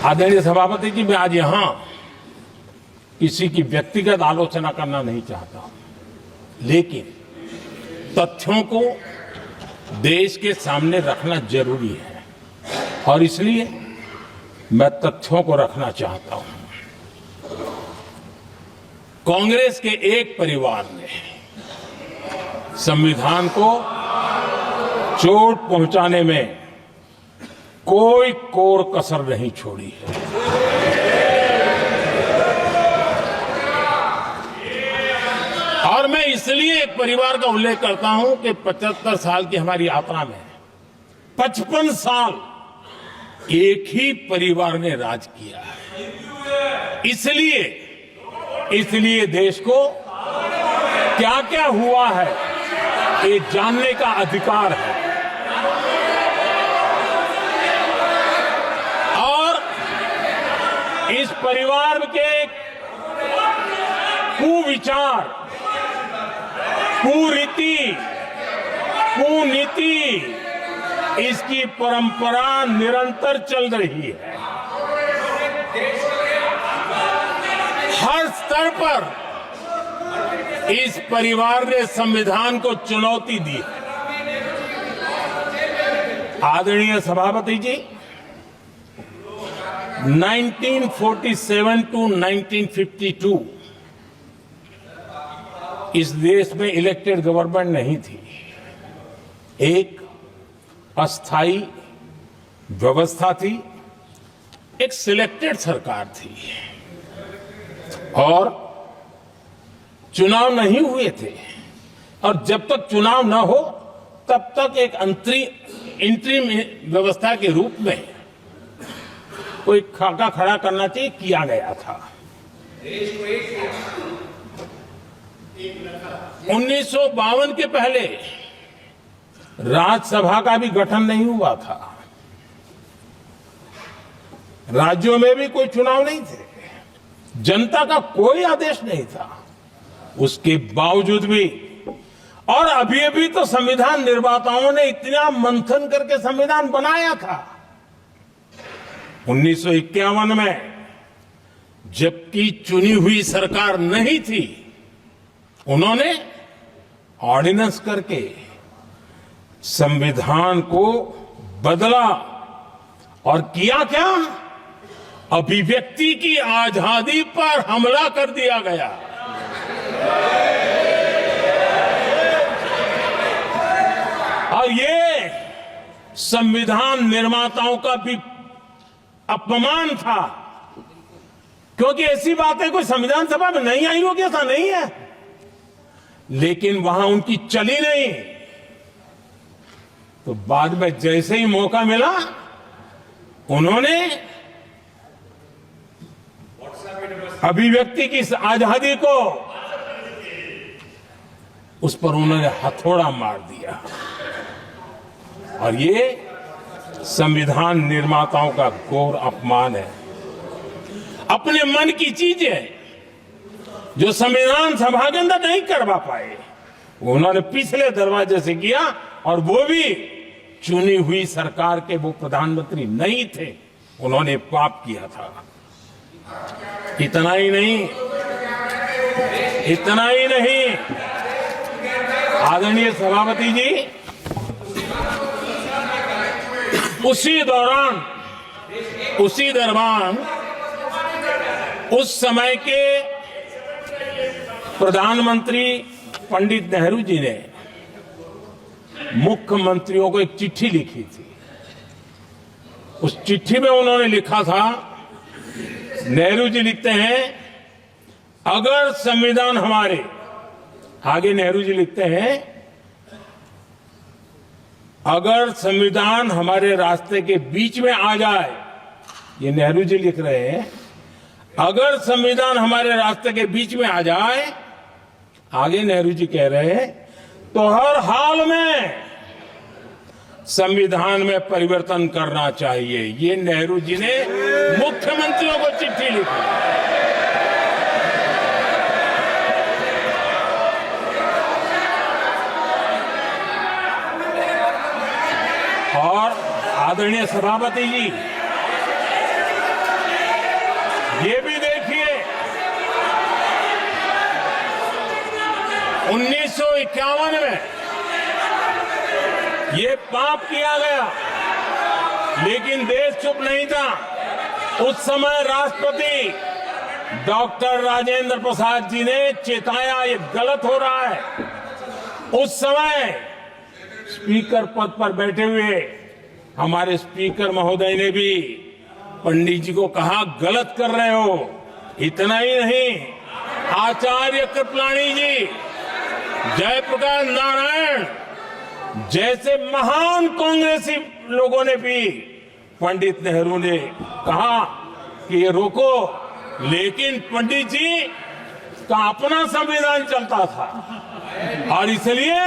आदरणीय सभापति जी, मैं आज यहां किसी की व्यक्तिगत आलोचना करना नहीं चाहता, लेकिन तथ्यों को देश के सामने रखना जरूरी है और इसलिए मैं तथ्यों को रखना चाहता हूं। कांग्रेस के एक परिवार ने संविधान को चोट पहुंचाने में कोई कोर कसर नहीं छोड़ी है। और मैं इसलिए एक परिवार का उल्लेख करता हूं कि 75 साल की हमारी यात्रा में 55 साल एक ही परिवार ने राज किया है। इसलिए देश को क्या क्या हुआ है ये जानने का अधिकार है। और इस परिवार के कुविचार, कुरीति, कुनीति, इसकी परंपरा निरंतर चल रही है। हर स्तर पर इस परिवार ने संविधान को चुनौती दी। आदरणीय सभापति जी, 1947 टू 1952 इस देश में इलेक्टेड गवर्नमेंट नहीं थी। एक अस्थाई व्यवस्था थी, एक सिलेक्टेड सरकार थी और चुनाव नहीं हुए थे। और जब तक चुनाव न हो तब तक एक इंटरिम व्यवस्था के रूप में कोई खाका खड़ा करना चाहिए, किया गया था। 1952 के पहले राज्यसभा का भी गठन नहीं हुआ था, राज्यों में भी कोई चुनाव नहीं थे, जनता का कोई आदेश नहीं था। उसके बावजूद भी, और अभी तो संविधान निर्माताओं ने इतना मंथन करके संविधान बनाया था। 1951 में जबकि चुनी हुई सरकार नहीं थी, उन्होंने ऑर्डिनेंस करके संविधान को बदला और किया क्या? अभिव्यक्ति की आजादी पर हमला कर दिया गया। और ये संविधान निर्माताओं का भी अपमान था, क्योंकि ऐसी बातें कोई संविधान सभा में नहीं आई होगी, ऐसा नहीं है, लेकिन वहां उनकी चली नहीं। तो बाद में जैसे ही मौका मिला, उन्होंने अभिव्यक्ति की आजादी को, उस पर उन्होंने हथौड़ा मार दिया। और ये संविधान निर्माताओं का घोर अपमान है। अपने मन की चीजें जो संविधान सभा के अंदर नहीं करवा पाए, उन्होंने पिछले दरवाजे से किया, और वो भी चुनी हुई सरकार के वो प्रधानमंत्री नहीं थे, उन्होंने पाप किया था। इतना ही नहीं, आदरणीय सभापति जी, उसी दौरान उस समय के प्रधानमंत्री पंडित नेहरू जी ने मुख्यमंत्रियों को एक चिट्ठी लिखी थी। उस चिट्ठी में उन्होंने लिखा था, नेहरू जी लिखते हैं, अगर संविधान हमारे, आगे नेहरू जी लिखते हैं, अगर संविधान हमारे रास्ते के बीच में आ जाए, ये नेहरू जी लिख रहे हैं, अगर संविधान हमारे रास्ते के बीच में आ जाए, आगे नेहरू जी कह रहे हैं, तो हर हाल में संविधान में परिवर्तन करना चाहिए। ये नेहरू जी ने मुख्यमंत्रियों को चिट्ठी लिखी। और आदरणीय सभापति जी, ये पाप किया गया, लेकिन देश चुप नहीं था। उस समय राष्ट्रपति डॉक्टर राजेंद्र प्रसाद जी ने चेताया ये गलत हो रहा है। उस समय स्पीकर पद पर बैठे हुए हमारे स्पीकर महोदय ने भी पंडित जी को कहा गलत कर रहे हो। इतना ही नहीं, आचार्य कृपलानी जी, जयप्रकाश नारायण जैसे महान कांग्रेसी लोगों ने भी पंडित नेहरू ने कहा कि ये रोको, लेकिन पंडित जी का अपना संविधान चलता था और इसलिए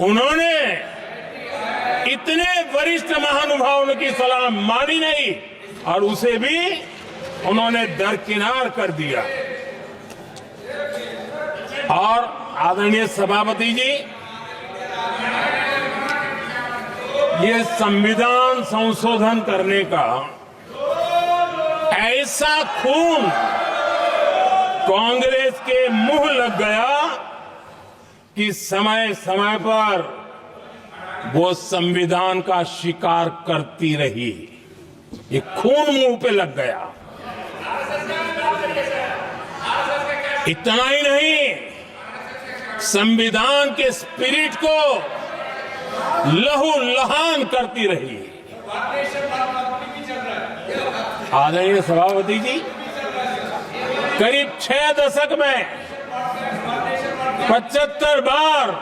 उन्होंने इतने वरिष्ठ महानुभावों की सलाह मानी नहीं और उसे भी उन्होंने दरकिनार कर दिया। और आदरणीय सभापति जी, ये संविधान संशोधन करने का ऐसा खून कांग्रेस के मुंह लग गया कि समय समय पर वो संविधान का शिकार करती रही। ये खून मुंह पे लग गया। इतना ही नहीं, संविधान के स्पिरिट को लहू लहान करती रही। आदरणीय सभापति जी, करीब 6 दशक में 75 बार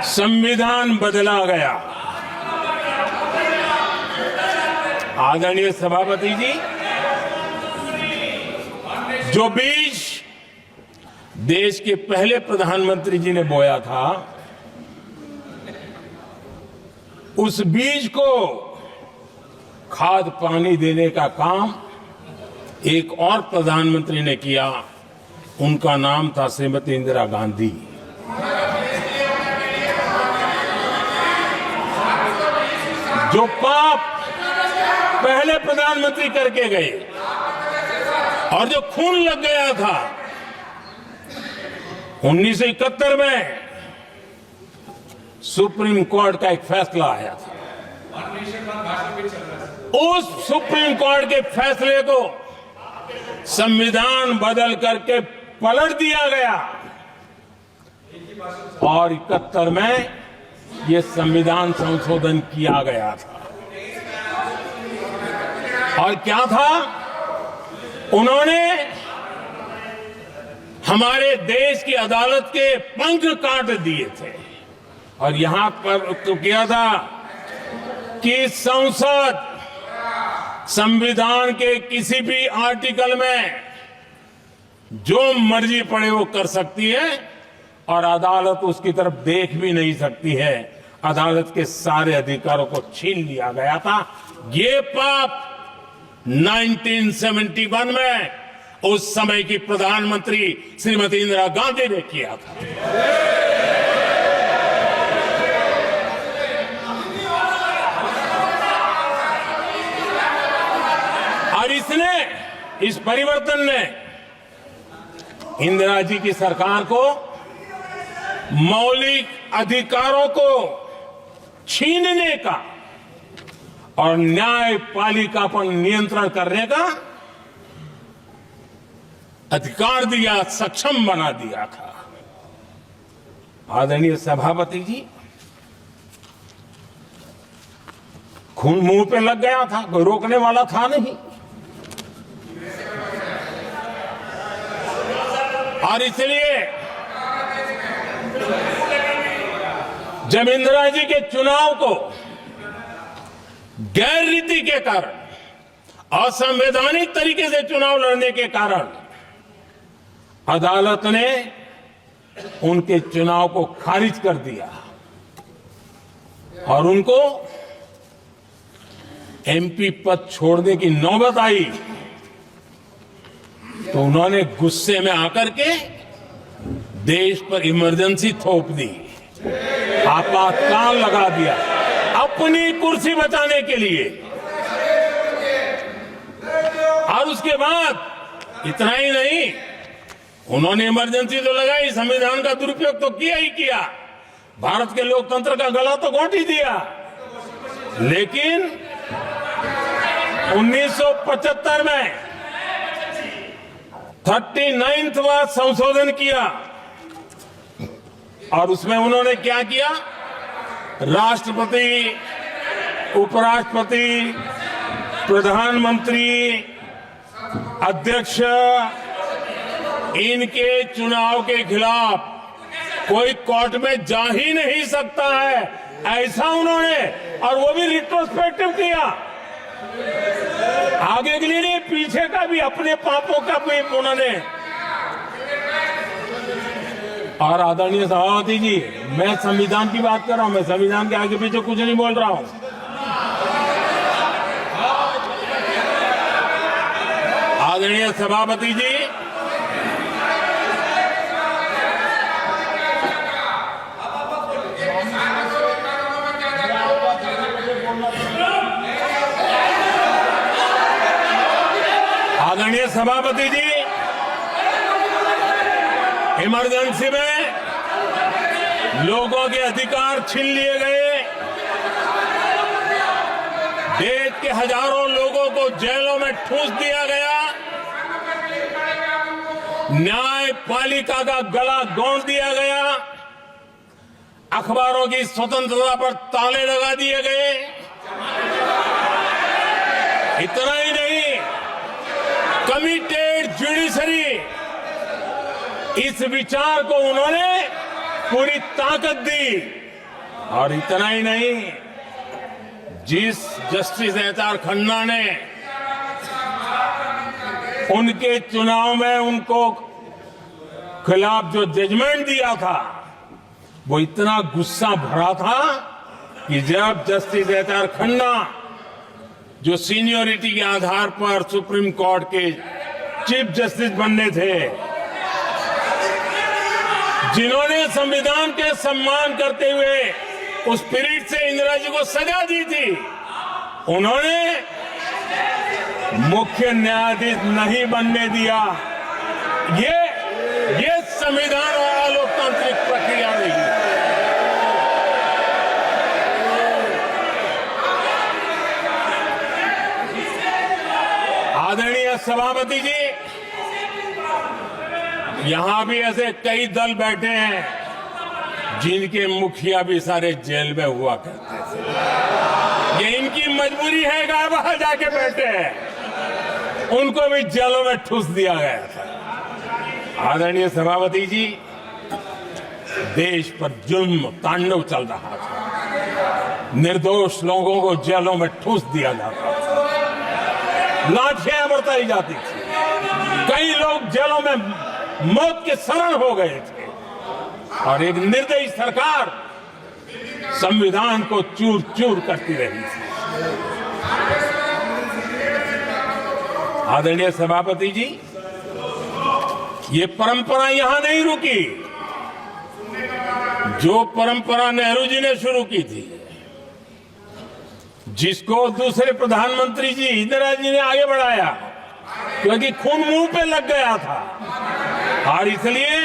संविधान बदला गया। आदरणीय सभापति जी, जो बीज देश के पहले प्रधानमंत्री जी ने बोया था, उस बीज को खाद पानी देने का काम एक और प्रधानमंत्री ने किया। उनका नाम था श्रीमती इंदिरा गांधी। जो पाप पहले प्रधानमंत्री करके गए और जो खून लग गया था 1971 में, सुप्रीम कोर्ट का एक फैसला आया था। उस सुप्रीम कोर्ट के फैसले को संविधान बदल करके पलट दिया गया और 71 में यह संविधान संशोधन किया गया था। और क्या था, उन्होंने हमारे देश की अदालत के पंख काट दिए थे और यहां पर तो किया था कि संसद संविधान के किसी भी आर्टिकल में जो मर्जी पड़े वो कर सकती है और अदालत उसकी तरफ देख भी नहीं सकती है। अदालत के सारे अधिकारों को छीन लिया गया था। ये पाप 1971 में उस समय की प्रधानमंत्री श्रीमती इंदिरा गांधी ने किया था। और इस परिवर्तन ने इंदिरा जी की सरकार को मौलिक अधिकारों को छीनने का और न्यायपालिका पर नियंत्रण करने का अधिकार दिया, सक्षम बना दिया था। आदरणीय सभापति जी, खून मुंह पे लग गया था, कोई रोकने वाला था नहीं। और इसलिए जब इंदिरा जी के चुनाव को गैर रीति के कारण, असंवैधानिक तरीके से चुनाव लड़ने के कारण अदालत ने उनके चुनाव को खारिज कर दिया और उनको एमपी पद छोड़ने की नौबत आई, तो उन्होंने गुस्से में आकर के देश पर इमरजेंसी थोप दी, आपातकाल लगा दिया अपनी कुर्सी बचाने के लिए। और उसके बाद इतना ही नहीं, उन्होंने इमरजेंसी तो लगाई, संविधान का दुरुपयोग तो किया ही किया, भारत के लोकतंत्र का गला तो घोंट ही दिया, लेकिन 1975 में 39वां संशोधन किया और उसमें उन्होंने क्या किया? राष्ट्रपति, उपराष्ट्रपति, प्रधानमंत्री, अध्यक्ष, इनके चुनाव के खिलाफ कोई कोर्ट में जा ही नहीं सकता है, ऐसा उन्होंने, और वो भी रिट्रोस्पेक्टिव किया। आगे के लिए नहीं, पीछे का भी, अपने पापों का भी उन्होंने। और आदरणीय सभापति जी, मैं संविधान की बात कर रहा हूं, मैं संविधान के आगे पीछे कुछ नहीं बोल रहा हूं। आदरणीय सभापति जी, आदरणीय सभापति जी, इमरजेंसी में लोगों के अधिकार छीन लिए गए, देश के हजारों लोगों को जेलों में ठूंस दिया गया, न्यायपालिका का गला घोंट दिया गया, अखबारों की स्वतंत्रता पर ताले लगा दिए गए। इतना ही नहीं, कमिटेड जुडिशरी, इस विचार को उन्होंने पूरी ताकत दी। और इतना ही नहीं, जिस जस्टिस एच.आर. खन्ना ने उनके चुनाव में उनको खिलाफ जो जजमेंट दिया था, वो इतना गुस्सा भरा था कि जब जस्टिस एच.आर. खन्ना, जो सीनियरिटी के आधार पर सुप्रीम कोर्ट के चीफ जस्टिस बनने थे, जिन्होंने संविधान के सम्मान करते हुए उस स्पिरिट से इंदिरा जी को सजा दी थी, उन्होंने मुख्य न्यायाधीश नहीं बनने दिया। ये संविधान और लोकतांत्रिक प्रक्रिया रही। आदरणीय सभापति जी, यहां भी ऐसे कई दल बैठे हैं जिनके मुखिया भी सारे जेल में हुआ करते थे। ये इनकी मजबूरी है कि वहां जाके बैठे हैं, उनको भी जेलों में ठूस दिया गया था। आदरणीय सभापति जी, देश पर जुल्म तांडव चल रहा था, निर्दोष लोगों को जेलों में ठूस दिया जाता था, लाठियां बरताई जाती थी, कई लोग जेलों में मौत के शरण हो गए थे, और एक निर्दयी सरकार संविधान को चूर चूर करती रही थी। आदरणीय सभापति जी, ये परंपरा यहां नहीं रुकी। जो परंपरा नेहरू जी ने शुरू की थी, जिसको दूसरे प्रधानमंत्री जी इंदिरा जी ने आगे बढ़ाया, क्योंकि खून मुंह पे लग गया था, और इसलिए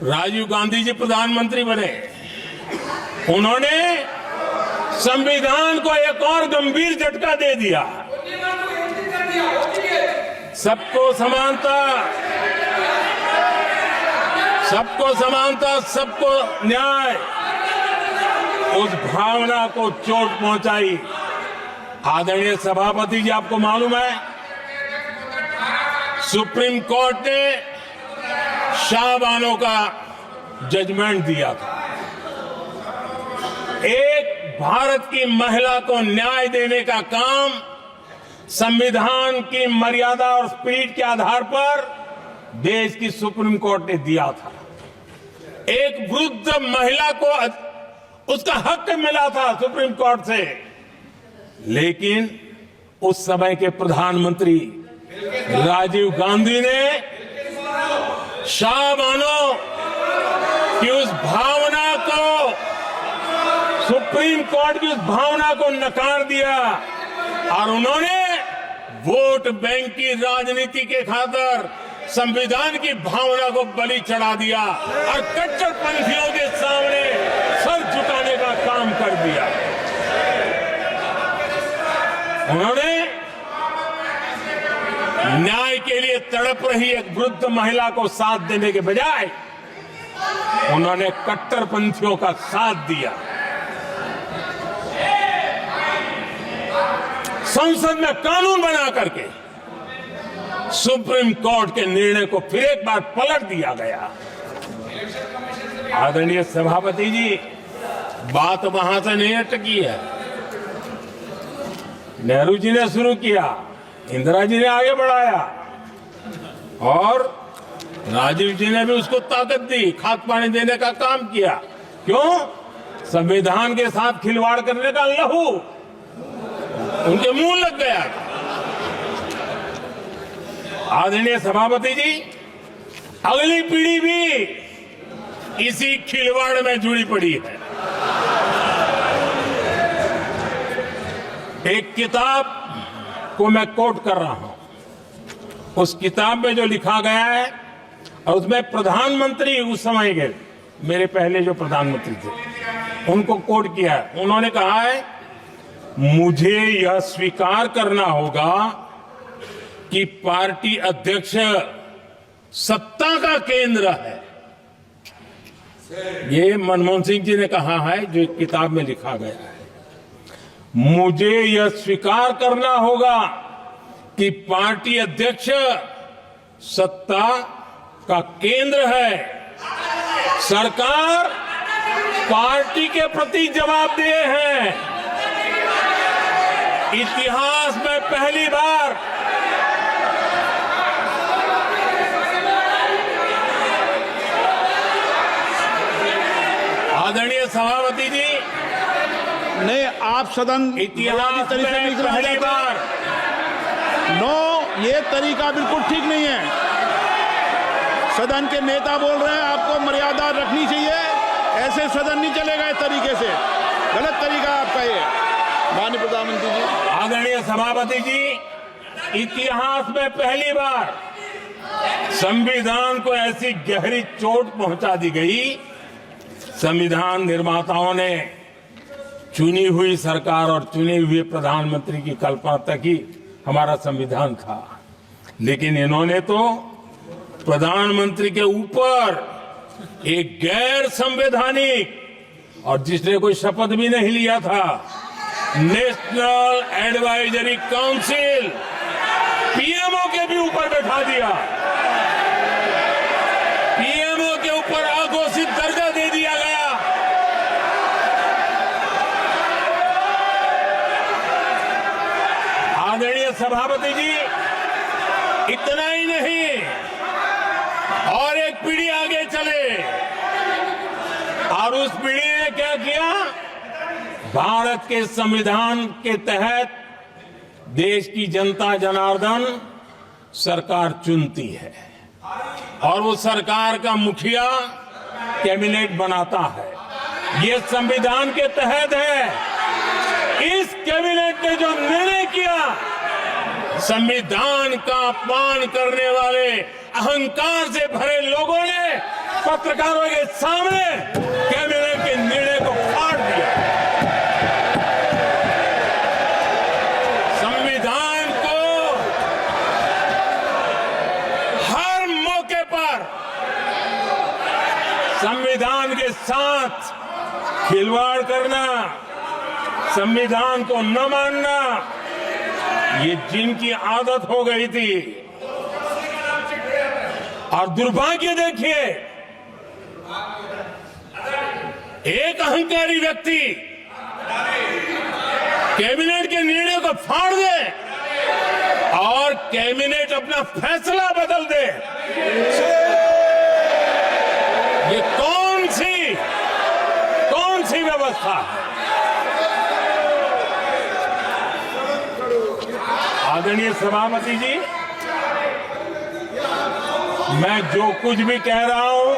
राजीव गांधी जी प्रधानमंत्री बने। उन्होंने संविधान को एक और गंभीर झटका दे दिया। सबको समानता, सबको समानता, सबको न्याय, उस भावना को चोट पहुंचाई। आदरणीय सभापति जी, आपको मालूम है, सुप्रीम कोर्ट ने शाहबानो का जजमेंट दिया था। एक भारत की महिला को न्याय देने का काम संविधान की मर्यादा और स्पिरिट के आधार पर देश की सुप्रीम कोर्ट ने दिया था। एक वृद्ध महिला को उसका हक मिला था सुप्रीम कोर्ट से, लेकिन उस समय के प्रधानमंत्री राजीव गांधी ने शाहबानो की उस भावना को, सुप्रीम कोर्ट की उस भावना को नकार दिया, और उन्होंने वोट बैंक की राजनीति के खातिर संविधान की भावना को बलि चढ़ा दिया और कट्टरपंथियों के सामने सर झुकाने का काम कर दिया। उन्होंने न्याय के लिए तड़प रही एक वृद्ध महिला को साथ देने के बजाय उन्होंने कट्टरपंथियों का साथ दिया। संसद में कानून बना करके सुप्रीम कोर्ट के निर्णय को फिर एक बार पलट दिया गया। आदरणीय सभापति जी, बात वहां से नहीं अटकी है। नेहरू जी ने शुरू किया, इंदिरा जी ने आगे बढ़ाया और राजीव जी ने भी उसको ताकत दी, खाद पानी देने का काम किया। क्यों? संविधान के साथ खिलवाड़ करने का लहू उनके मुंह लग गया। आदरणीय सभापति जी, अगली पीढ़ी भी इसी खिलवाड़ में जुड़ी पड़ी है। एक किताब को मैं कोट कर रहा हूं। उस किताब में जो लिखा गया है और उसमें प्रधानमंत्री उस समय के मेरे पहले जो प्रधानमंत्री थे उनको कोट किया है। उन्होंने कहा है, मुझे यह स्वीकार करना होगा कि पार्टी अध्यक्ष सत्ता का केंद्र है। ये मनमोहन सिंह जी ने कहा है, जो एक किताब में लिखा गया है। मुझे यह स्वीकार करना होगा कि पार्टी अध्यक्ष सत्ता का केंद्र है। सरकार पार्टी के प्रति जवाबदेह है। इतिहास में पहली बार आदरणीय सभापति जी, नहीं, आप सदन इतिहास में पहली बार ये तरीका बिल्कुल ठीक नहीं है। सदन के नेता बोल रहे हैं, आपको मर्यादा रखनी चाहिए। ऐसे सदन नहीं चलेगा इस तरीके से, गलत तरीका आपका ये। माननीय प्रधानमंत्री जी, आदरणीय सभापति जी, इतिहास में पहली बार संविधान को ऐसी गहरी चोट पहुंचा दी गई। संविधान निर्माताओं ने चुनी हुई सरकार और चुने हुए प्रधानमंत्री की कल्पना तक ही हमारा संविधान था, लेकिन इन्होंने तो प्रधानमंत्री के ऊपर एक गैर संवैधानिक, और जिसने कोई शपथ भी नहीं लिया था, नेशनल एडवाइजरी काउंसिल पीएमओ के भी ऊपर बैठा दिया। पीएमओ के ऊपर अघोषित दर्जा दे दिया गया। आदरणीय सभापति जी, इतना ही नहीं, और एक पीढ़ी आगे चले और उस पीढ़ी ने क्या किया? भारत के संविधान के तहत देश की जनता जनार्दन सरकार चुनती है और वो सरकार का मुखिया कैबिनेट बनाता है। ये संविधान के तहत है। इस कैबिनेट ने जो निर्णय किया, संविधान का अपमान करने वाले अहंकार से भरे लोगों ने पत्रकारों के सामने कैबिनेट के निर्णय को फाड़ दिया। संविधान को हर मौके पर संविधान के साथ खिलवाड़ करना, संविधान को न मानना, ये जिनकी आदत हो गई थी। और दुर्भाग्य देखिए, एक अहंकारी व्यक्ति कैबिनेट के निर्णय को फाड़ दे और कैबिनेट अपना फैसला बदल दे। ये कौन सी व्यवस्था है? आदरणीय सभापति जी, मैं जो कुछ भी कह रहा हूं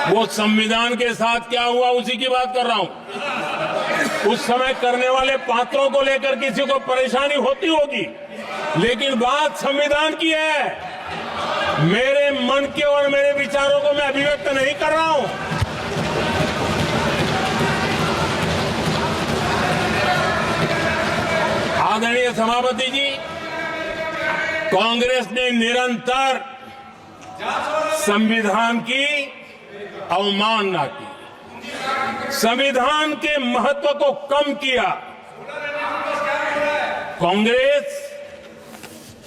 वो संविधान के साथ क्या हुआ उसी की बात कर रहा हूं। उस समय करने वाले पात्रों को लेकर किसी को परेशानी होती होगी, लेकिन बात संविधान की है। मेरे मन के और मेरे विचारों को मैं अभिव्यक्त नहीं कर रहा हूं। आदरणीय सभापति जी, कांग्रेस ने निरंतर संविधान की अवमानना की, संविधान के महत्व को कम किया। कांग्रेस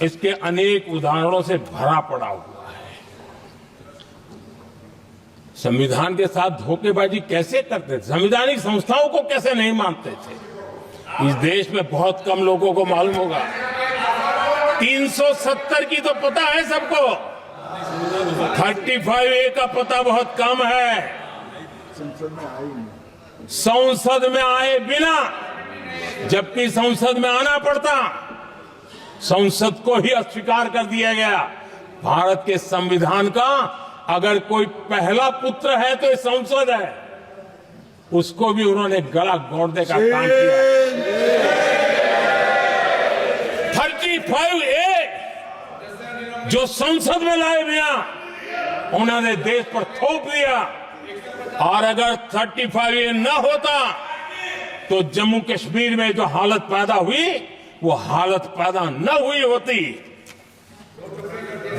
इसके अनेक उदाहरणों से भरा पड़ा हुआ है। संविधान के साथ धोखेबाजी कैसे करते थे, संवैधानिक संस्थाओं को कैसे नहीं मानते थे, इस देश में बहुत कम लोगों को मालूम होगा। 370 की तो पता है सबको, 35A का पता बहुत कम है। संसद में आए बिना, जबकि संसद में आना पड़ता, संसद को ही अस्वीकार कर दिया गया। भारत के संविधान का अगर कोई पहला पुत्र है तो ये संसद है, उसको भी उन्होंने गला घोंटने का काम किया। 35A जो संसद में लाए बिना उन्होंने देश पर थोप दिया, और अगर 35A न होता तो जम्मू कश्मीर में जो हालत पैदा हुई वो हालत पैदा न हुई होती।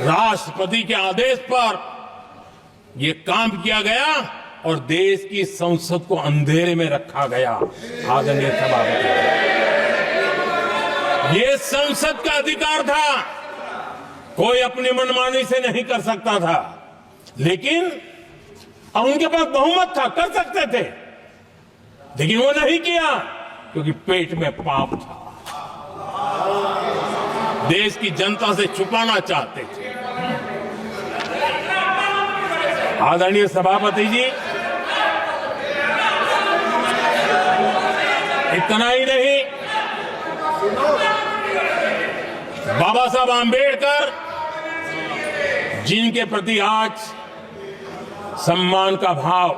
राष्ट्रपति के आदेश पर यह काम किया गया और देश की संसद को अंधेरे में रखा गया। आदरणीय सभापति, ये संसद का अधिकार था, कोई अपनी मनमानी से नहीं कर सकता था, लेकिन और उनके पास बहुमत था, कर सकते थे, लेकिन वो नहीं किया क्योंकि पेट में पाप था, देश की जनता से छुपाना चाहते थे। आदरणीय सभापति जी, इतना ही नहीं, बाबा साहब आंबेडकर जिनके प्रति आज सम्मान का भाव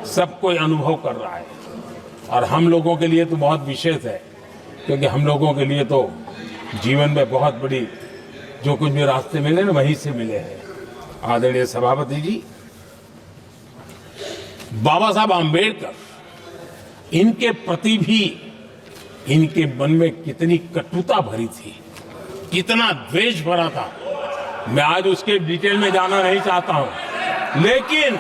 सब कोई अनुभव कर रहा है, और हम लोगों के लिए तो बहुत विशेष है, क्योंकि हम लोगों के लिए तो जीवन में बहुत बड़ी जो कुछ भी रास्ते मिले ना वहीं से मिले हैं। आदरणीय सभापति जी, बाबा साहब आंबेडकर, इनके प्रति भी इनके मन में कितनी कटुता भरी थी, कितना द्वेष भरा था, मैं आज उसके डिटेल में जाना नहीं चाहता हूं। लेकिन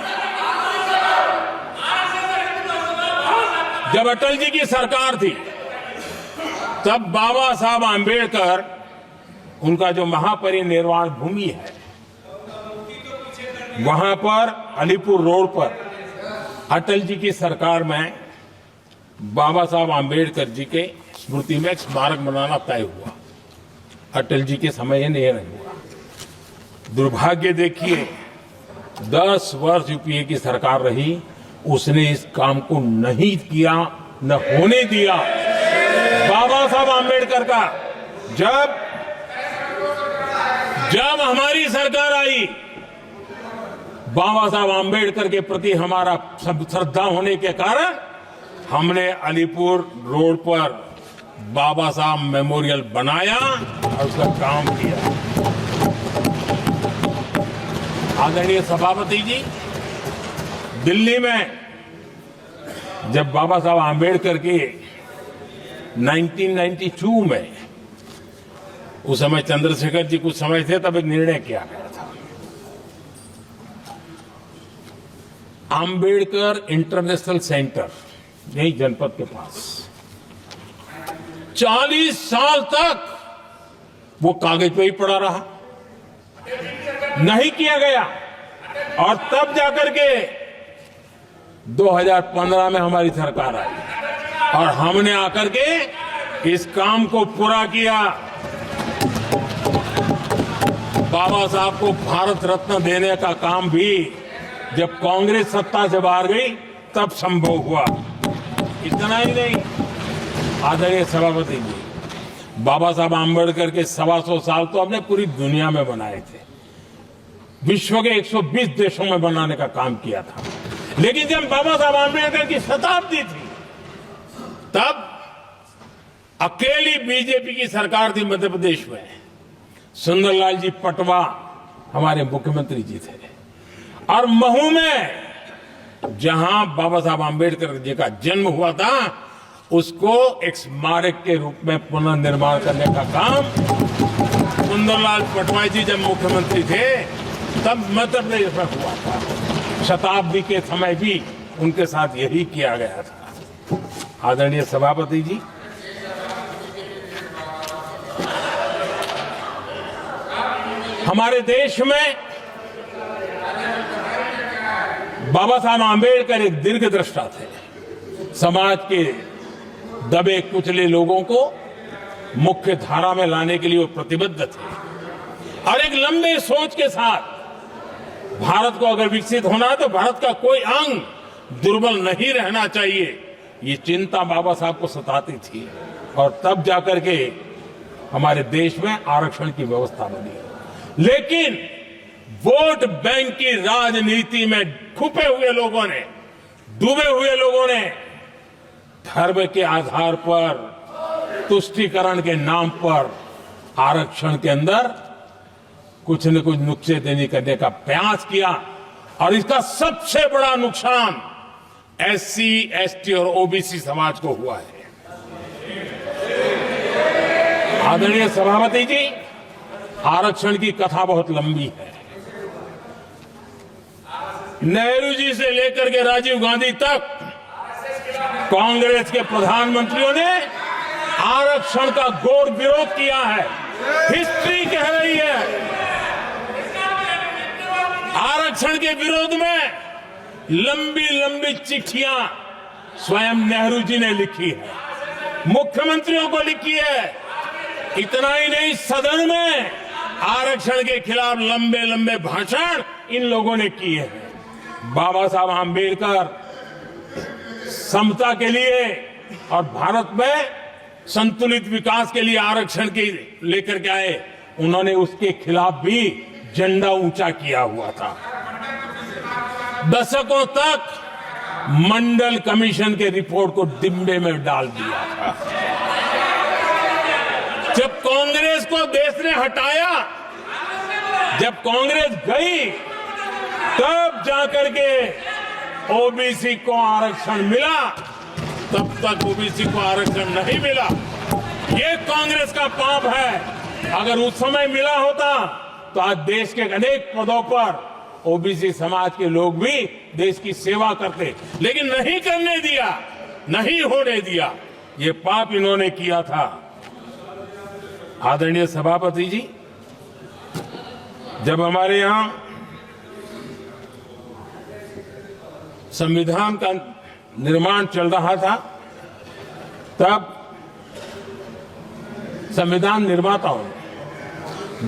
जब अटल जी की सरकार थी तब बाबा साहब आंबेडकर, उनका जो महापरिनिर्वाण भूमि है, वहां पर अलीपुर रोड पर अटल जी की सरकार में बाबा साहब आंबेडकर जी के स्मृति में एक स्मारक बनाना तय हुआ। अटल जी के समय ये नहीं हुआ। दुर्भाग्य देखिए, 10 वर्ष यूपीए की सरकार रही, उसने इस काम को नहीं किया, न होने दिया। बाबा साहब आंबेडकर का जब हमारी सरकार आई, बाबा साहब आंबेडकर के प्रति हमारा श्रद्धा होने के कारण हमने अलीपुर रोड पर बाबा साहब मेमोरियल बनाया और उसका काम किया। आदरणीय सभापति जी, दिल्ली में जब बाबा साहब आंबेडकर के 1992 में, उस समय चंद्रशेखर जी कुछ समय थे, तब एक निर्णय किया गया था, आंबेडकर इंटरनेशनल सेंटर यही जनपद के पास 40 साल तक वो कागज पे ही पड़ा रहा, नहीं किया गया। और तब जाकर के 2015 में हमारी सरकार आई और हमने आकर के इस काम को पूरा किया। बाबा साहब को भारत रत्न देने का काम भी जब कांग्रेस सत्ता से बाहर गई तब संभव हुआ। इतना ही नहीं, आदरणीय सभापति जी, बाबा साहब आंबेडकर के 125 साल तो हमने पूरी दुनिया में बनाए थे, विश्व के 120 देशों में बनाने का काम किया था। लेकिन जब बाबा साहब आंबेडकर की शताब्दी थी, तब अकेली बीजेपी की सरकार थी मध्य प्रदेश में। सुंदरलाल जी पटवा हमारे मुख्यमंत्री जी थे। और महू में जहां बाबा साहब आम्बेडकर जी का जन्म हुआ था, उसको एक स्मारक के रूप में पुनर्निर्माण करने का काम सुंदरलाल पटवारी जी जब मुख्यमंत्री थे तब मध्य प्रदेश में हुआ था। शताब्दी के समय भी उनके साथ यही किया गया था। आदरणीय सभापति जी, हमारे देश में बाबा साहब आम्बेडकर एक दीर्घदृष्टा थे। समाज के दबे कुचले लोगों को मुख्य धारा में लाने के लिए वो प्रतिबद्ध थे और एक लंबे सोच के साथ भारत को अगर विकसित होना है तो भारत का कोई अंग दुर्बल नहीं रहना चाहिए, ये चिंता बाबा साहब को सताती थी। और तब जाकर के हमारे देश में आरक्षण की व्यवस्था बनी। लेकिन वोट बैंक की राजनीति में छुपे हुए लोगों ने, डूबे हुए लोगों ने धर्म के आधार पर, तुष्टीकरण के नाम पर आरक्षण के अंदर कुछ न कुछ नुक्सेदनी करने का प्रयास किया और इसका सबसे बड़ा नुकसान एससी, एसटी और ओबीसी समाज को हुआ है। आदरणीय सभापति जी, आरक्षण की कथा बहुत लंबी है। नेहरू जी से लेकर के राजीव गांधी तक कांग्रेस के प्रधानमंत्रियों ने आरक्षण का घोर विरोध किया है। हिस्ट्री कह रही है आरक्षण के विरोध में लंबी लंबी चिट्ठियां स्वयं नेहरू जी ने लिखी है, मुख्यमंत्रियों को लिखी है। इतना ही नहीं, सदन में आरक्षण के खिलाफ लंबे लंबे भाषण इन लोगों ने किए हैं। बाबा साहब आम्बेडकर समता के लिए और भारत में संतुलित विकास के लिए आरक्षण के लेकर के आए। उन्होंने उसके खिलाफ भी झंडा ऊंचा किया हुआ था। दशकों तक मंडल कमीशन के रिपोर्ट को डिब्बे में डाल दिया था। जब कांग्रेस को देश ने हटाया, जब कांग्रेस गई, तब जाकर के ओबीसी को आरक्षण मिला। तब तक ओबीसी को आरक्षण नहीं मिला। ये कांग्रेस का पाप है। अगर उस समय मिला होता तो आज देश के अनेक पदों पर ओबीसी समाज के लोग भी देश की सेवा करते, लेकिन नहीं करने दिया, नहीं होने दिया। ये पाप इन्होंने किया था। आदरणीय सभापति जी, जब हमारे यहां संविधान का निर्माण चल रहा था, तब संविधान निर्माताओं ने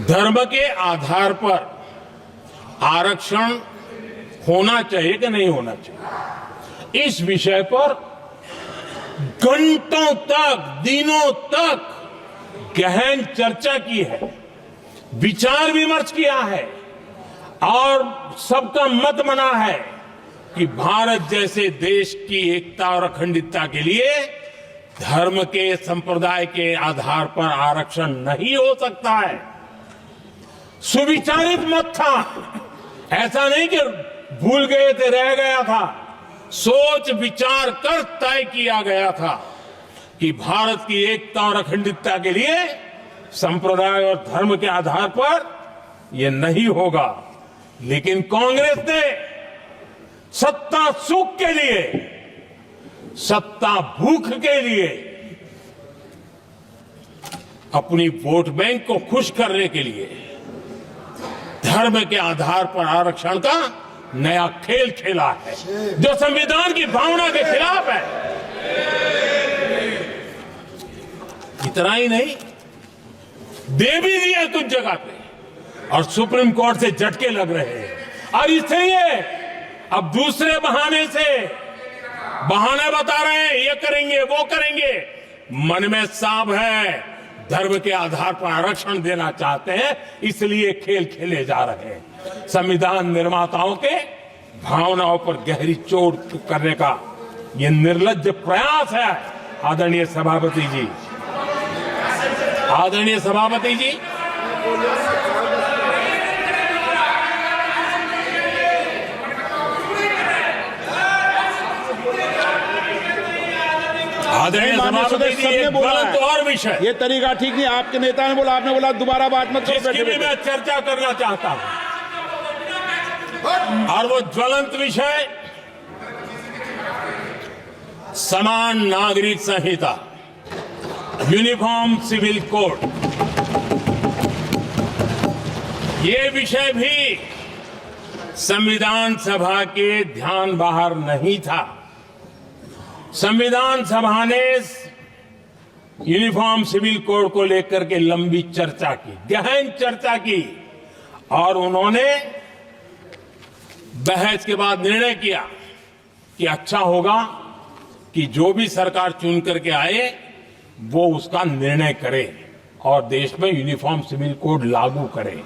धर्म के आधार पर आरक्षण होना चाहिए कि नहीं होना चाहिए, इस विषय पर घंटों तक, दिनों तक गहन चर्चा की है, विचार विमर्श किया है और सबका मत बना है कि भारत जैसे देश की एकता और अखंडता के लिए धर्म के, संप्रदाय के आधार पर आरक्षण नहीं हो सकता है। सुविचारित मत था, ऐसा नहीं कि भूल गए थे, रह गया था। सोच विचार कर तय किया गया था कि भारत की एकता और अखंडता के लिए संप्रदाय और धर्म के आधार पर यह नहीं होगा। लेकिन कांग्रेस ने सत्ता सुख के लिए, सत्ता भूख के लिए, अपनी वोट बैंक को खुश करने के लिए धर्म के आधार पर आरक्षण का नया खेल खेला है, जो संविधान की भावना के खिलाफ है। इतना ही नहीं, दे भी दिया कुछ जगह पे और सुप्रीम कोर्ट से झटके लग रहे हैं। और इसलिए अब दूसरे बहाने से बहाने बता रहे हैं, ये करेंगे, वो करेंगे। मन में साफ है, धर्म के आधार पर आरक्षण देना चाहते हैं, इसलिए खेल खेले जा रहे हैं। संविधान निर्माताओं के भावनाओं पर गहरी चोट करने का यह निर्लज्ज प्रयास है। आदरणीय सभापति जी, आदरणीय सभापति जी, आदरणीय माननीय सभापति सदस्य जी, सबने एक बोला ज्वलंत है। और विषय ये तरीका ठीक नहीं। आपके नेता ने बोला, आपने बोला दोबारा बात मत करो, जिसकी बैठे भी बैठे। मैं चर्चा करना चाहता हूं, और वो ज्वलंत विषय समान नागरिक संहिता, यूनिफॉर्म सिविल कोड। ये विषय भी संविधान सभा के ध्यान बाहर नहीं था। संविधान सभा ने यूनिफॉर्म सिविल कोड को लेकर के लंबी चर्चा की, गहन चर्चा की, और उन्होंने बहस के बाद निर्णय किया कि अच्छा होगा कि जो भी सरकार चुन करके आए वो उसका निर्णय करे और देश में यूनिफॉर्म सिविल कोड लागू करे।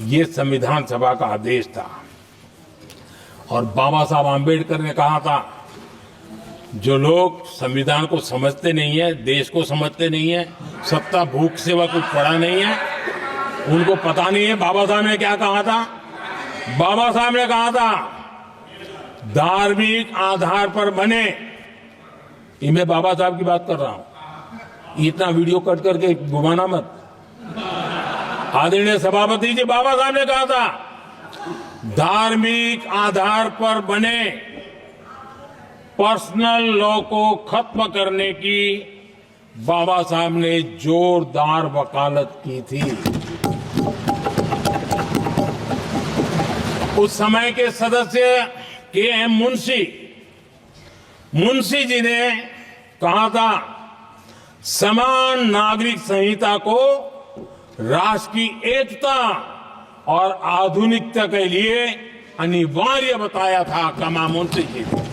ये संविधान सभा का आदेश था। और बाबा साहब आंबेडकर ने कहा था, जो लोग संविधान को समझते नहीं है, देश को समझते नहीं है, सत्ता भूख सेवा कुछ पड़ा नहीं है, उनको पता नहीं है बाबा साहब ने क्या कहा था। बाबा साहब ने कहा था, धार्मिक आधार पर बने, ये मैं बाबा साहब की बात कर रहा हूं, इतना वीडियो कट करके घुमाना मत। आदरणीय सभापति जी, बाबा साहब ने कहा था, धार्मिक आधार पर बने पर्सनल लॉ को खत्म करने की बाबा साहब ने जोरदार वकालत की थी। उस समय के सदस्य के.एम. मुंशी जी ने कहा था, समान नागरिक संहिता को राष्ट्र की एकता और आधुनिकता के लिए अनिवार्य बताया था। कमा मुंशी जी ने।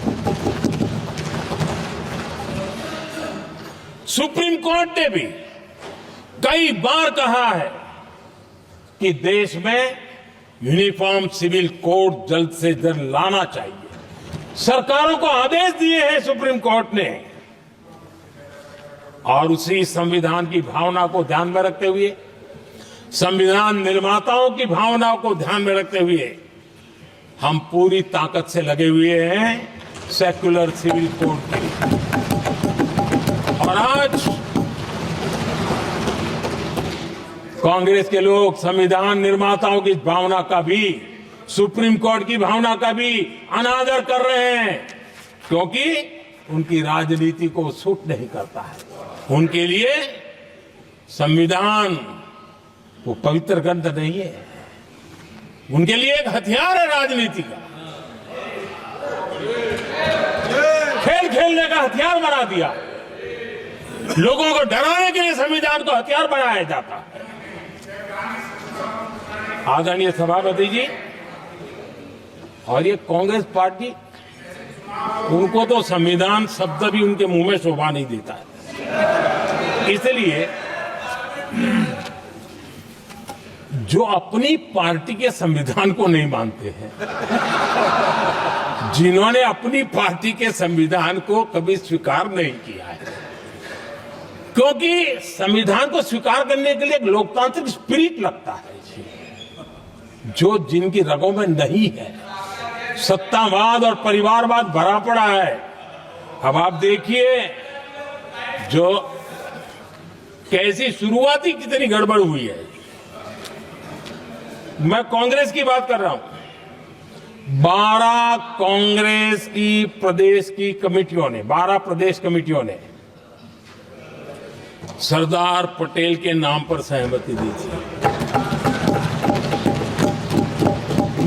सुप्रीम कोर्ट ने भी कई बार कहा है कि देश में यूनिफॉर्म सिविल कोड जल्द से जल्द लाना चाहिए। सरकारों को आदेश दिए हैं सुप्रीम कोर्ट ने, और उसी संविधान की भावना को ध्यान में रखते हुए, संविधान निर्माताओं की भावनाओं को ध्यान में रखते हुए हम पूरी ताकत से लगे हुए हैं सेक्युलर सिविल कोड के लिए। और आज कांग्रेस के लोग संविधान निर्माताओं की भावना का भी, सुप्रीम कोर्ट की भावना का भी अनादर कर रहे हैं, क्योंकि उनकी राजनीति को सूट नहीं करता है। उनके लिए संविधान वो पवित्र ग्रंथ नहीं है, उनके लिए एक हथियार है राजनीति का। खेल खेलने का हथियार बना दिया। लोगों को डराने के लिए संविधान को हथियार बनाया जाता है। आदरणीय सभापति जी, और ये कांग्रेस पार्टी, उनको तो संविधान शब्द भी उनके मुंह में शोभा नहीं देता है। इसलिए जो अपनी पार्टी के संविधान को नहीं मानते हैं, जिन्होंने अपनी पार्टी के संविधान को कभी स्वीकार नहीं किया है, क्योंकि संविधान को स्वीकार करने के लिए एक लोकतांत्रिक स्पिरिट लगता है, जो जिनकी रगों में नहीं है। सत्तावाद और परिवारवाद भरा पड़ा है। अब आप देखिए जो कैसी शुरुआती कितनी गड़बड़ हुई है। मैं कांग्रेस की बात कर रहा हूं। 12 कांग्रेस की प्रदेश की कमेटियों ने, 12 प्रदेश कमेटियों ने सरदार पटेल के नाम पर सहमति दी थी।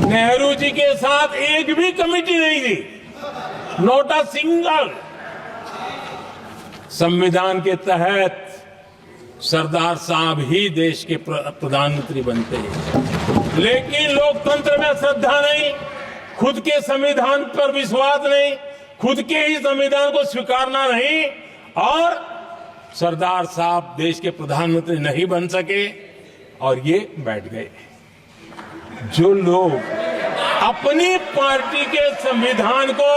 नेहरू जी के साथ एक भी कमेटी नहीं थी, नॉट अ सिंगल। संविधान के तहत सरदार साहब ही देश के प्रधानमंत्री बनते हैं, लेकिन लोकतंत्र में श्रद्धा नहीं, खुद के संविधान पर विश्वास नहीं, खुद के ही संविधान को स्वीकारना नहीं, और सरदार साहब देश के प्रधानमंत्री नहीं बन सके और ये बैठ गए। जो लोग अपनी पार्टी के संविधान को,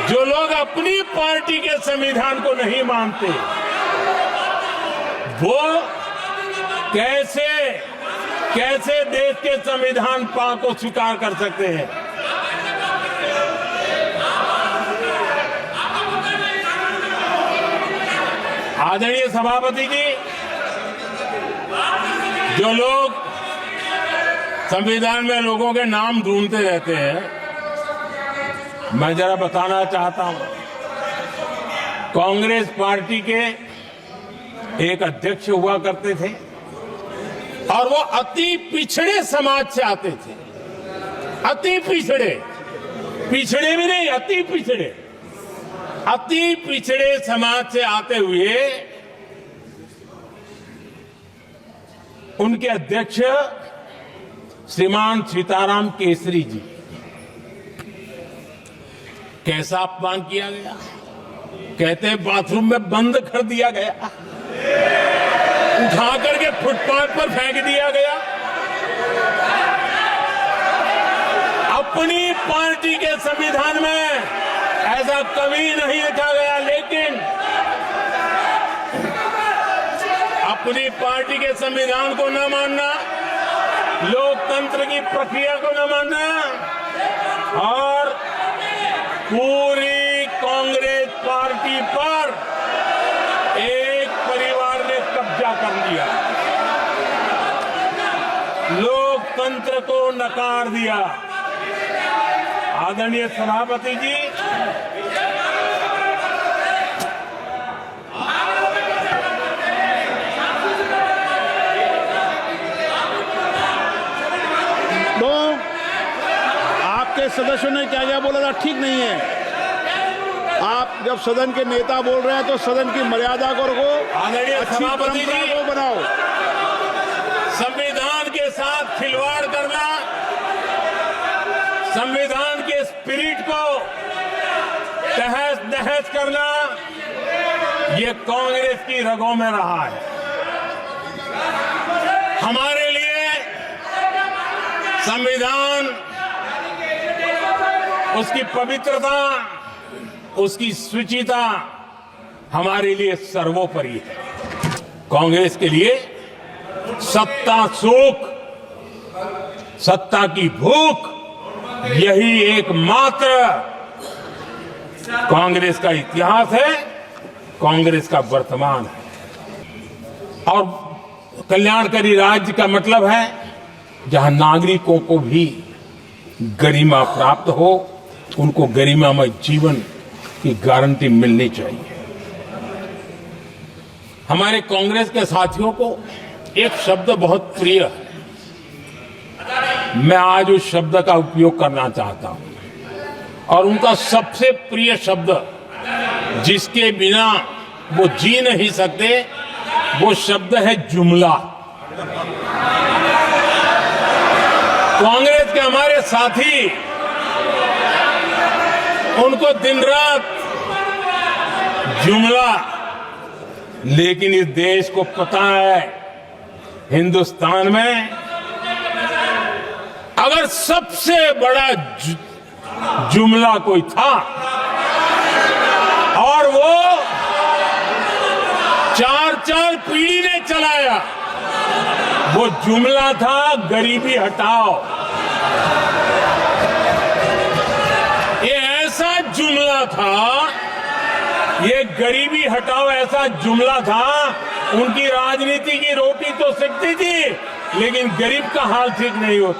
जो लोग अपनी पार्टी के संविधान को नहीं मानते, वो कैसे देश के संविधान को स्वीकार कर सकते हैं। आदरणीय सभापति जी, जो लोग संविधान में लोगों के नाम ढूंढते रहते हैं, मैं जरा बताना चाहता हूं। कांग्रेस पार्टी के एक अध्यक्ष हुआ करते थे और वो अति पिछड़े समाज से आते थे। अति पिछड़े, पिछड़े भी नहीं, अति पिछड़े, अति पिछड़े समाज से आते हुए उनके अध्यक्ष श्रीमान सीताराम केसरी जी, कैसा अपमान किया गया। कहते हैं बाथरूम में बंद कर दिया गया, उठा करके फुटपाथ पर फेंक दिया गया। अपनी पार्टी के संविधान में ऐसा कभी नहीं लिखा गया, लेकिन अपनी पार्टी के संविधान को न मानना, लोकतंत्र की प्रक्रिया को न मानना और पूरी कांग्रेस पार्टी पर एक परिवार ने कब्जा कर लिया, लोकतंत्र को नकार दिया। आदरणीय सभापति जी, तो आपके सदस्यों ने क्या क्या बोला था, ठीक नहीं है। आप जब सदन के नेता बोल रहे हैं तो सदन की मर्यादा को रखो, अच्छी परंपरा को बनाओ। संविधान के साथ खिलवाड़ करना, संविधान के स्पिरिट को तहस नहस करना, ये कांग्रेस की रगों में रहा है। हमारे लिए संविधान, उसकी पवित्रता, उसकी शुचिता हमारे लिए सर्वोपरि है। कांग्रेस के लिए सत्ता सुख, सत्ता की भूख, यही एकमात्र कांग्रेस का इतिहास है, कांग्रेस का वर्तमान है। और कल्याणकारी राज्य का मतलब है जहां नागरिकों को भी गरिमा प्राप्त हो, उनको गरिमामय जीवन की गारंटी मिलनी चाहिए। हमारे कांग्रेस के साथियों को एक शब्द बहुत प्रिय है, मैं आज उस शब्द का उपयोग करना चाहता हूं। और उनका सबसे प्रिय शब्द, जिसके बिना वो जी नहीं सकते, वो शब्द है जुमला। कांग्रेस के हमारे साथी, उनको दिन रात जुमला, लेकिन इस देश को पता है, हिंदुस्तान में अगर सबसे बड़ा जुमला कोई था और वो 4 पीढ़ी ने चलाया, वो जुमला था गरीबी हटाओ। ये ऐसा जुमला था, ये गरीबी हटाओ ऐसा जुमला था। उनकी राजनीति की रोटी तो सिकती थी, लेकिन गरीब का हाल ठीक नहीं होता।